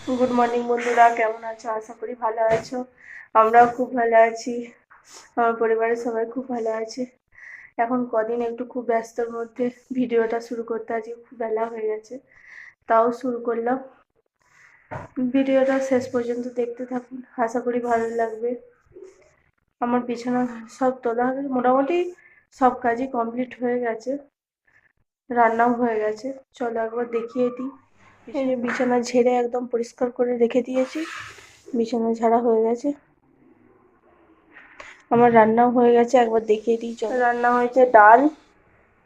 Good morning বন্ধুরা, কেমন আছো? আশা করি ভালো আছো। আমরাও খুব ভালো আছি। আমার পরিবারের সবাই খুব ভালো আছে। এখন কদিন একটু খুব ব্যস্তর মধ্যে ভিডিওটা শুরু করতে, আজকে খুব বেলা হয়ে গেছে, তাও শুরু করলাম। ভিডিওটা শেষ পর্যন্ত দেখতে থাকুন, আশা করি ভালো লাগবে। আমার বিছানা সব তোলা হবে, মোটামুটি সব কাজই কমপ্লিট হয়ে গেছে, রান্নাও হয়ে গেছে। চলো একবার দেখিয়ে দিই। এই যে বিছানা ঝেড়ে একদম পরিষ্কার করে রেখে দিয়েছি, বিছানা ঝাড়া হয়ে গেছে। আমার রান্নাও হয়ে গেছে, একবার দেখিয়ে দিই। চলো, রান্না হয়েছে ডাল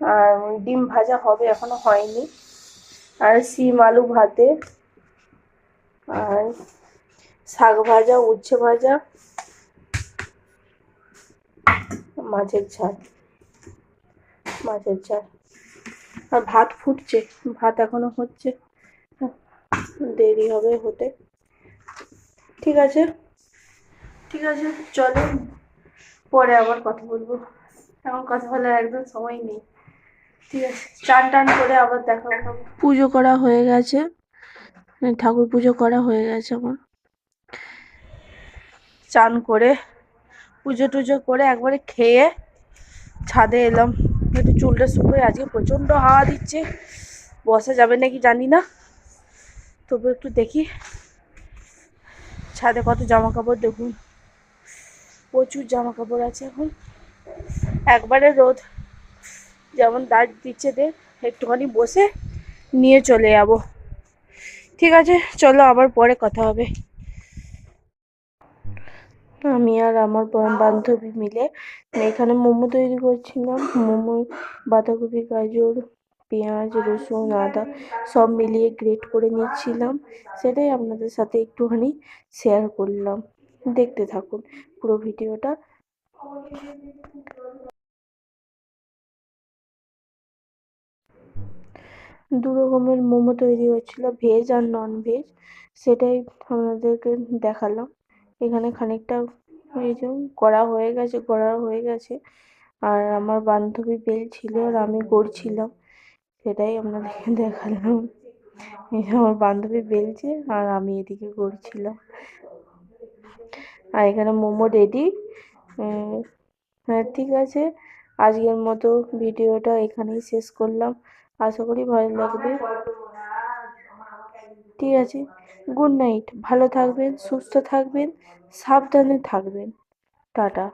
আর ডিম ভাজা হবে, এখনো হয়নি, আর শিম আলু ভাতে, আর শাক ভাজা, উচ্ছে ভাজা, মাছের ঝাল, মাছের ঝাল, আর ভাত ফুটছে। ভাত এখনো হচ্ছে, দেরি হবে হতে। ঠিক আছে, ঠিক আছে, চলো পরে আবার কথা বলবো, এখন কথা বলার একদম সময় নেই। ঠিক আছে, চান টান করে আবার দেখা। পুজো করা হয়ে গেছে, ঠাকুর পুজো করা হয়ে গেছে আমার। চান করে পুজো টুজো করে একবারে খেয়ে ছাদে এলাম, একটু চুলটা শুকোয়। আজকে প্রচণ্ড হাওয়া দিচ্ছে, বসা যাবে নাকি জানি না, তবু একটু দেখি। ছাদে কত জামা কাপড় দেখুন, প্রচুর জামা কাপড় আছে এখন। একবারে রোদ যেমন দাঁড় দিচ্ছে, দেখ একটুখানি বসে নিয়ে চলে যাব। ঠিক আছে, চলো আবার পরে কথা হবে। আমি আর আমার বান্ধবী মিলে এখানে মোমো তৈরি করছিলাম। মোমো বাঁধাকপি, গাজর, পেঁয়াজ, রসুন, আদা সব মিলিয়ে গ্রেট করে নিচ্ছিলাম, সেটাই আপনাদের সাথে একটুখানি শেয়ার করলাম। দেখতে থাকুন পুরো ভিডিওটা। দু রকমের মোমো তৈরি হচ্ছিল, ভেজ আর নন ভেজ, সেটাই আপনাদেরকে দেখালাম। এখানে খানিকটা এই যে করা হয়ে গেছে, আর আমার বান্ধবী বেলছিল আর আমি গড়ছিলাম, সেটাই আপনাদেরকে দেখালাম। এই যে আমার বান্ধবী বেলছে আর আমি এদিকে গড়ছিলাম, আর এখানে মোমো রেডি। হ্যাঁ, ঠিক আছে, আজকের মতো ভিডিওটা এখানেই শেষ করলাম, আশা করি ভালো লাগবে। ঠিক আছে, গুড নাইট, ভালো থাকবেন, সুস্থ থাকবেন, সাবধানে থাকবেন, টাটা।